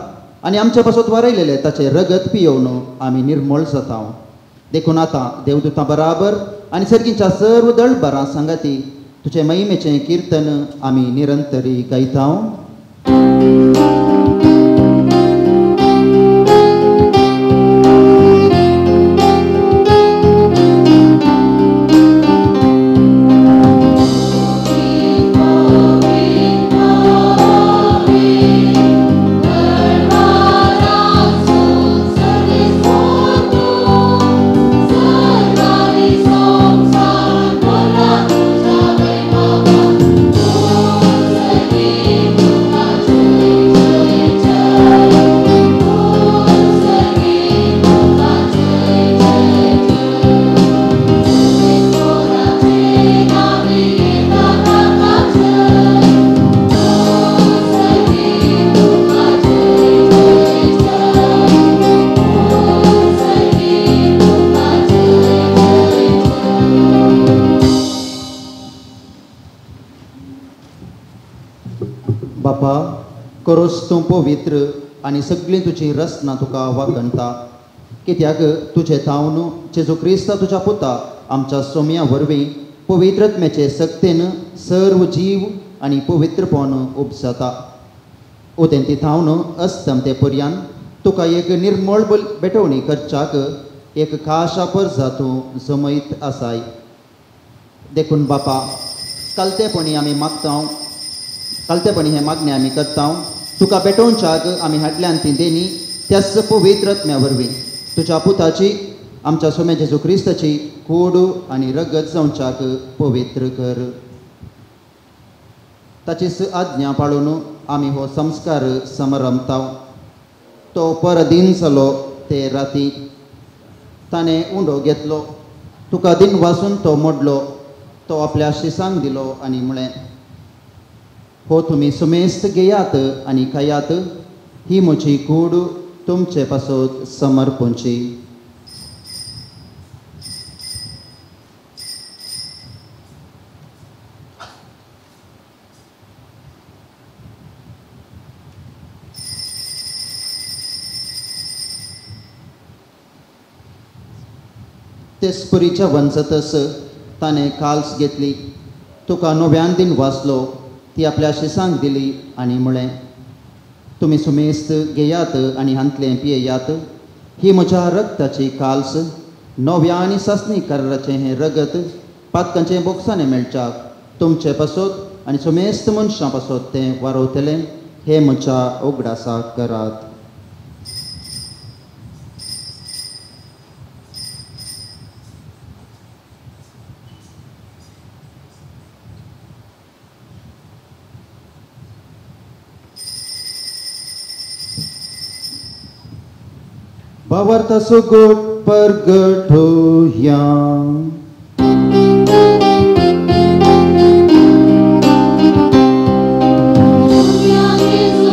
आनी आमच्या पासत वारयलेले ताचे रगत पियोवन आमी निर्मळ जाता. देखून आतां देवदूतां बराबर आनी सर्गींच्या सर्व दळबारां सांगाती तुजे महिमेचें कीर्तन आमी निरंतरी गायता. बापा, करोस तूं पवित्र आनी सगळीं तुजी रचना तुका वागणटा. कित्याक तुजे तावन जेजू क्रिस्त तुज्या पुता आमच्या सोम्या वरवीं पवित्रत्मेचे सक्तीन सर्व जीव आनी पवित्रपण उपजता. उदें ती थावन अस्तम ते पर्यान तुका एक निर्मळ भेटोवणी करच्याक एक खाशा परजा तूं जमयत आसाय. देखून बापा, कालतेपणी आमी मागता, कालतेपणी हे मागणे आमी करता. तुका भेटोवच्याक आमी हाडल्यान ती देणी त्याच पवित्रत्म्या वरवीं तुज्या पुताची आमच्या सोम्या जेजू क्रिस्ताची कूड आनी रगत जावच्याक पवित्र कर. ताचीच आज्ञा पाळून आमी हो संस्कार समरमता. तो परदीन जालो ते राती ताणें उंडो घेतलो. तुका दिन वाचून तो मोडलो. तो आपल्या शिसांक दिलो आनी म्हळें, हो तुमी सुमेस्त घेयात आनी खायात. ही म्हजी कूड तुमचे पासत समर्पूंची. ते स्पुरीच्या वंचतस ताणें काल्स घेतली. तुका नव्यान दिन वाचलो. ती आपल्या शिसांक दिली आनी म्हळें, तुमी सुमेस्त घेयात आनी हांतलें पियेयात. ही म्हज्या रगताची काल्स, नव्या आनी ससनी कराराचें हें रगत पातकांचें बोगसाणें मेळच्याक तुमचे पासत आनी सुमेस्त मनशां पासत तें वारोवतलें. हे म्हज्या उगडासाक करात. Bawarta sugut pergedoya. Yang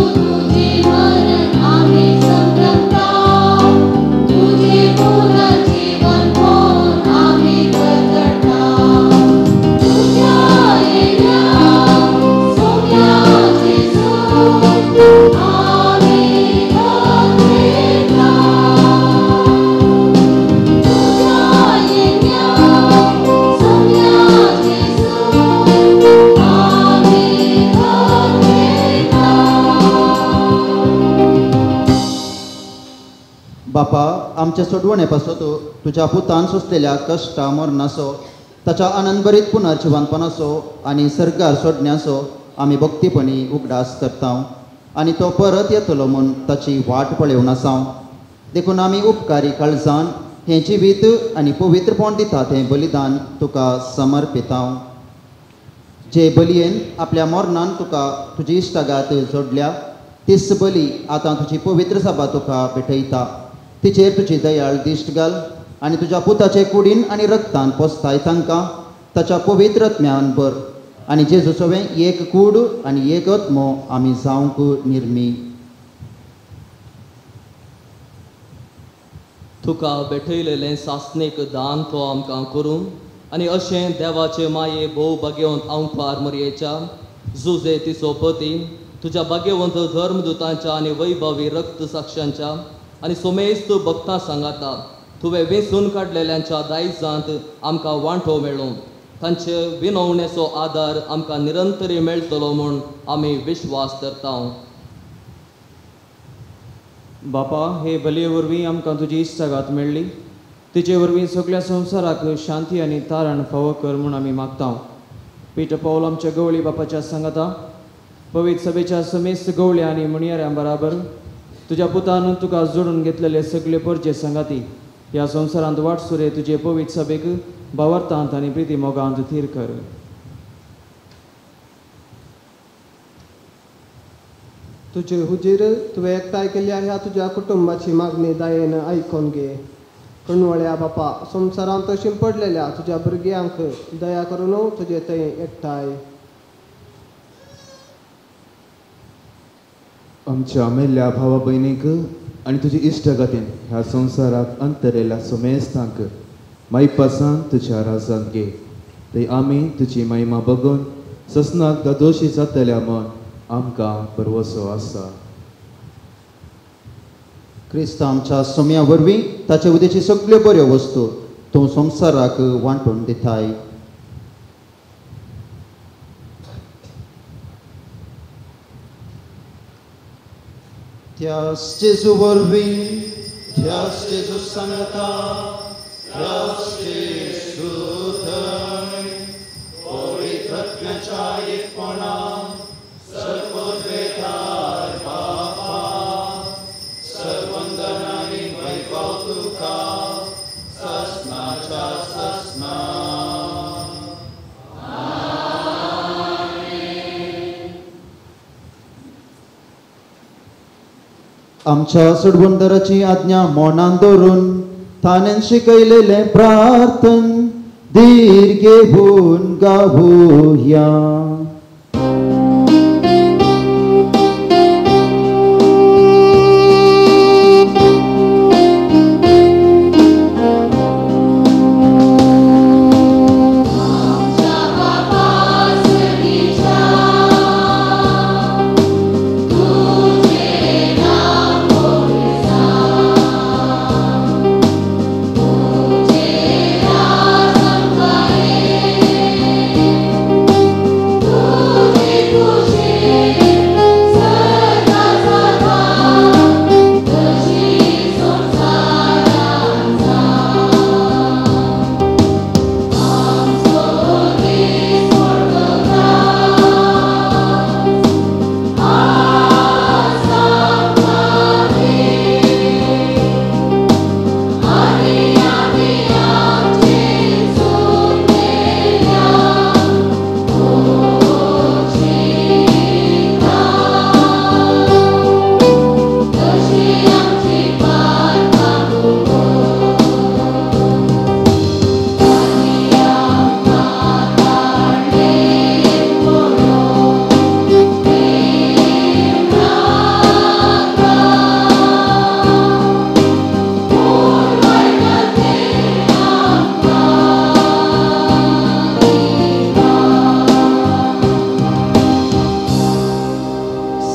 आमचे सोडवणेपासो तुझ्या पुतान सोंसलेल्या कश्टा मरणाचो ताच्या आनंदभरीत पुनर्जिवानपणाचो आनी सर्गार सोडण्याचो आमी भक्तीपणी उगडास करता आनी तो परत येतलो म्हूण ताची वाट पळोवन आसा. देखून आमी उपकारी काळजान हें जिवीत आनी पवित्रपण दितात हें बलिदान तुका समर्पिता. जे बलयेन आपल्या मरणान तुका तुजी इश्टागात जोडल्या तीच बली आतां तुजी पवित्र सभा तुका भेटयता. तिचेर तुजी दयाळ दिश्ट घाल आनी तुज्या पुताचे कुडीन आनी रक्तान पोसताय तांकां ताच्या पवित्र आत्म्यान भर आनी जेजूचोवें एक कूड आनी एक आत्मो आमी जावंक निर्मी. तुका भेटयलेलें सासणेक दान तो आमकां करून आनी अशें देवाचे माये भोव भाग्यवंत अवतार मरयेच्या जुजे तिचो पती तुज्या भाग्यवंत धर्मदुतांच्या आनी वैभवी रक्त साक्षांच्या आनी सोमेस्त भक्तां सांगाता तुवें वेंचून काडलेल्यांच्या दायजांत आमकां वांटो मेळ्ळो. तांचे विनवणेचो आदार आमकां निरंतरी मेळटलो म्हूण आमी विश्वास करता. बापा, हे बलये वरवीं आमकां तुजी इश्टागात मेळ्ळी. तिचे वरवीं सगळ्या संवसाराक शांती आनी तारण फावो कर म्हूण आमी मागता. पिटर पौल आमच्या गवळी बापाच्या सांगाता पवित्र सभेच्या समेस्त गवळ्या आनी मुणयाऱ्यां बराबर तुज्या पुतान तुका जोडून घेतलेले सगळे परचे संगाती ह्या संवसारांत वाटसुरे तुजे पवित्र सभेक भावार्थांत आनी प्रिती मोगांत थीर कर. तुजे हुजीर तुवें एकठांय केल्ल्या ह्या तुज्या कुटुंबाची मागणी दयेन आयकून घे. कणवळ्या बापा, संवसारांत तशी पडलेल्या तुज्या भुरग्यांक दया करून तुजे थंय एकठांय. आमच्या मेल्ल्या भावा भयणीक आनी तुजी इश्टगतीन ह्या संवसाराक अंतरिल्ल्या समेस्तांक माईपासान तुज्या राजांत घे. थंय आमी तुजी महिमा बघून ससनाक दोशी जातल्या म्हूण आमकां परवसो आसा. क्रिस्त आमच्या सोम्या वरवीं ताचे उदेची सगळ्यो बऱ्यो वस्तू तूं संवसाराक वांटून दिताय. त्याच जेजू वरवीं त्याच जेजू सांगता त्याच जेजू थंय पवित्र आत्म्याच्या एकपणान सर्वोद्वेतार बापा सर्वंदन आनी वैभव तुका ससनाच्या ससना. आमच्या सोडवंदराची आज्ञा मोनान दवरून ताणें शिकयलेले प्रार्थन धीर घेवन गावुया.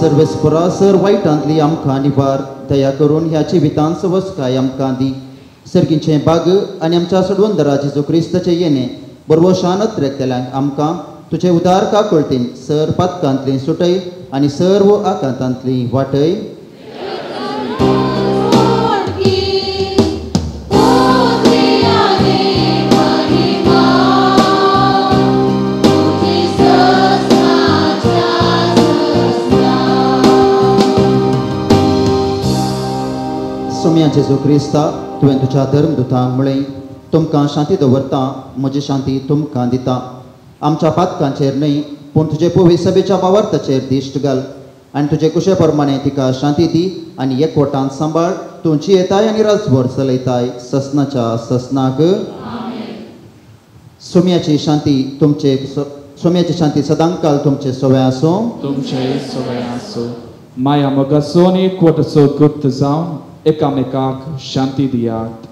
सर्वेस्परासर वायटांतली आमकां निवार दया करून ह्या जिवितांत वस्काय आमकां दी. सर्गीचें बाग आनी आमच्या सोडवंदरा जेजू क्रिस्ताचें येणे बरवशानत रेकतेल्यांक आमकां तुजे उदार काकुळतीन सर पातकांतली सुटय आनी सर्व आकांतांतली वाटय. जेजू क्रिस्ता तुवें तुज्या धर्मदुतांक म्हळें तुमकां शांती दवरता म्हजी शांती तुमकां दिता. आमच्या पातकांचेर न्हय पूण तुजे पवित्र सभेच्या वावरताचेर दिश्ट घाल आनी तुजे कुशे प्रमाणे तिका शांती दी आनी एकवटान सांबाळ. तुमची येताय आनी राजभर चलयताय ससनाच्या ससनाक. सोम्याची शांती सदांकाल तुमचे सोवे आसूं. तुमचे सोवे आसूं. माया मोगासून एकवटाचो गुप्त जावन एकामेकाक शांती दियात.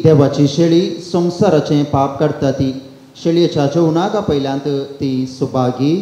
देवाची शेळी संसाराचे पाप काडटा ती शेळयेच्या जेवणाका पयल्यांत ती सुभागी.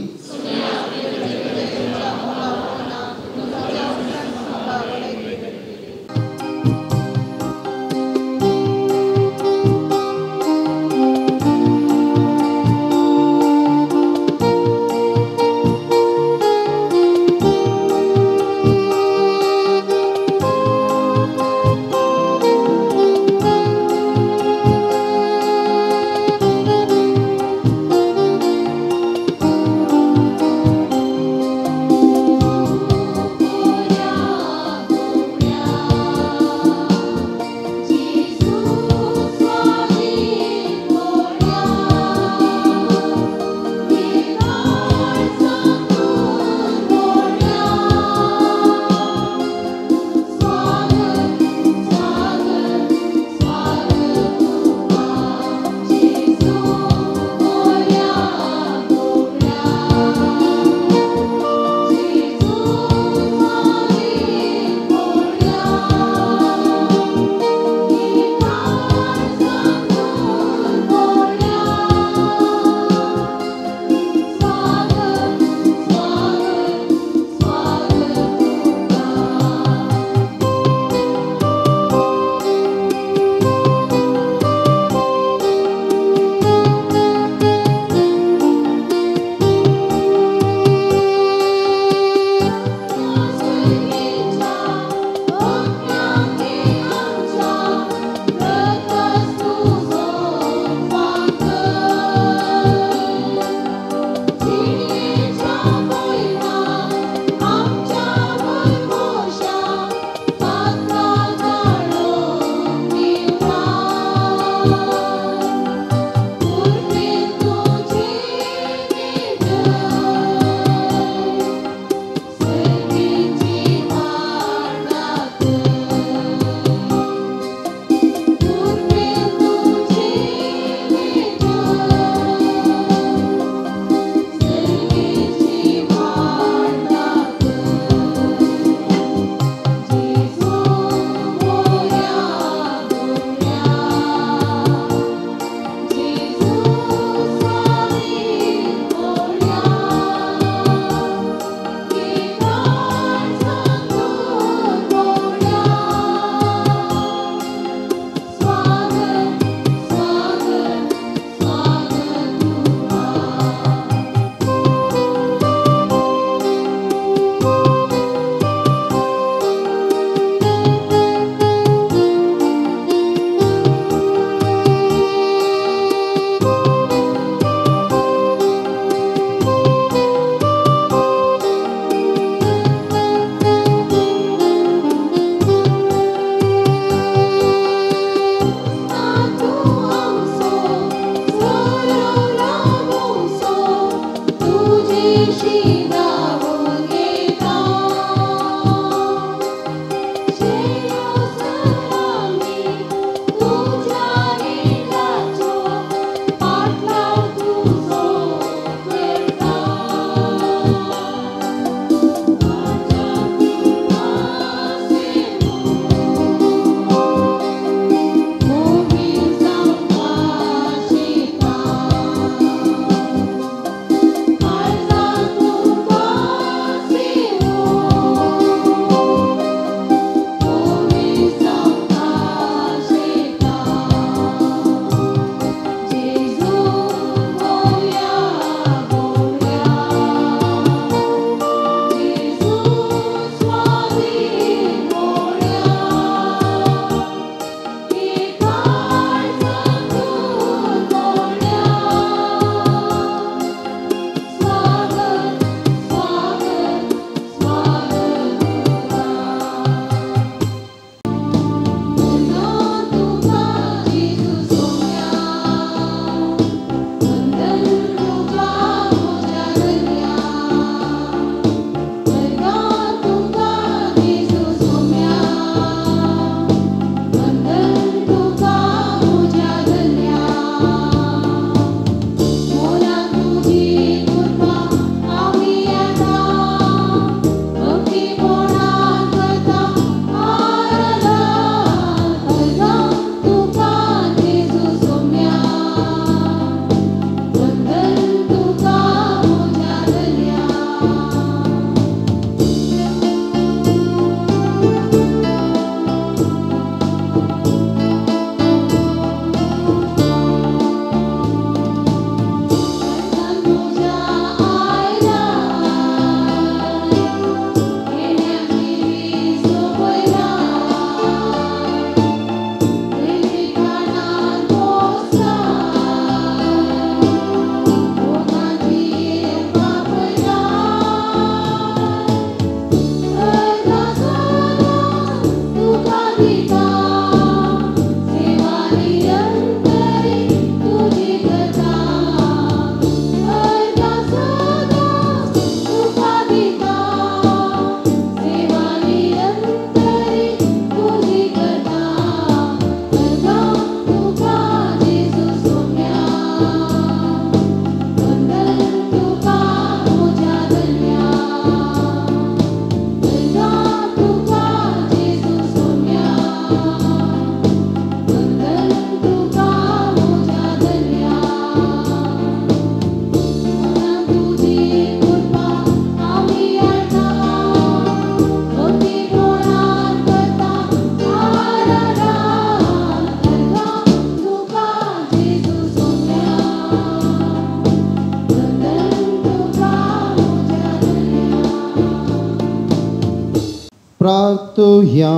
प्रार्थुया.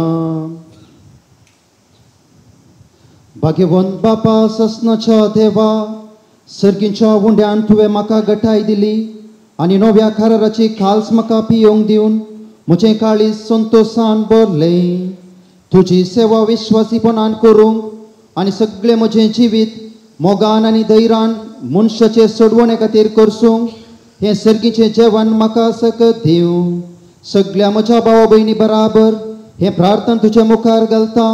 भाग्यवंत बापा ससनाच्या देवा, सर्गींच्या उंड्यान तुवें म्हाका गटाय दिली आनी नव्या खाराची खाल्स म्हाका पियोंक दिवन म्हजें काळीज संतोशान भरलें. तुजी सेवा विश्वासीपणान करूंक आनी सगळें म्हजें जिवीत मोगान आनी धैर्यान मनशाचे सोडवणे खातीर करसूंक हें सर्गीचें जेवण म्हाका सकत दिवं. सगळ्या म्हज्या भावा भयणी बराबर हें प्रार्थना तुज्या मुखार घालता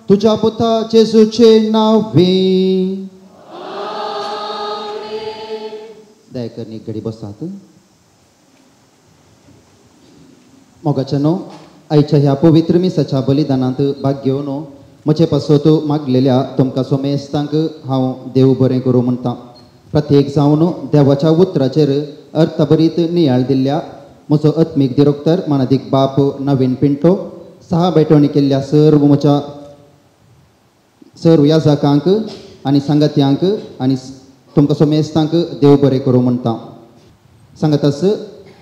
तुज्या पुता जेजूचे नांवें. दयाकरनी घडी बसात. मोगाच्यानो, आयच्या ह्या पवित्र मिसाच्या बलिदानांत भाग घेवन म्हजे पासत मागलेल्या तुमकां सोमेस्तांक हांव देव बरें करूं म्हणटा. प्रत्येक जावन देवाच्या उतराचेर अर्थभरीत नियाळ दिल्ल्या म्हजो आत्मीक दिरोक्तर मानादीक बाप नवीन पिंटो, 6 बेटवणी केल्ल्या सर्व याजकांक आनी सांगात्यांक आनी तुमकां सोमेस्तांक देव बरें करूं म्हणटा. सांगातास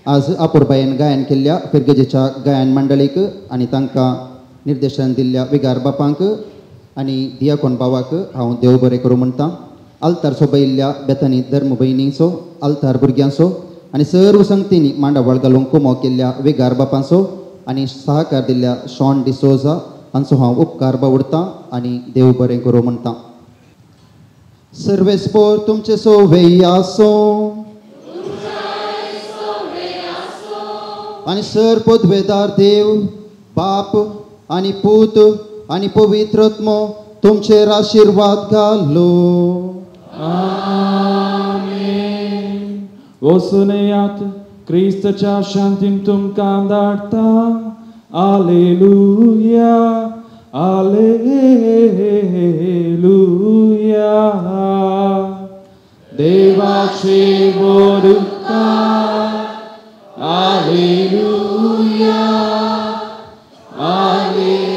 आज आपुरबायेन गायन केल्ल्या फिरगजेच्या गायन मंडळीक आनी तांकां निर्देशन दिल्ल्या विगार बापांक आनी दियाकोन बावाक हांव देव बरें करूं म्हणटा. आल्तार सोबयिल्ल्या बेतानी धर्म भयणींचो, आल्तार भुरग्यांचो आनी सर्व संगतींनी मांडावळ घालूंक कुमो केल्ल्या विगार बापांचो आनी सहकार दिल्ल्या शॉन डिसोजा हांचो हांव उपकार बावडटां आनी देव बरें करूं म्हणटा. सर्वेस्पोर तुमचे सोवेय आसो आनी सर पदवेदार देव बाप आनी पूत आनी पवित्र आत्मो तुमचेर आशिर्वाद घालो. वसुनेयात क्रिस्ताच्या शांतीन तुमकां धाडटा. आलेलुया आलेलुया. देवाचे बोरुका. आलेलुया आलेलुया.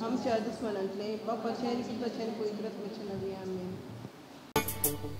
आमच्या दुस्मनांतले बापाचें सुताचें पवित्र वचन आमी आमेन.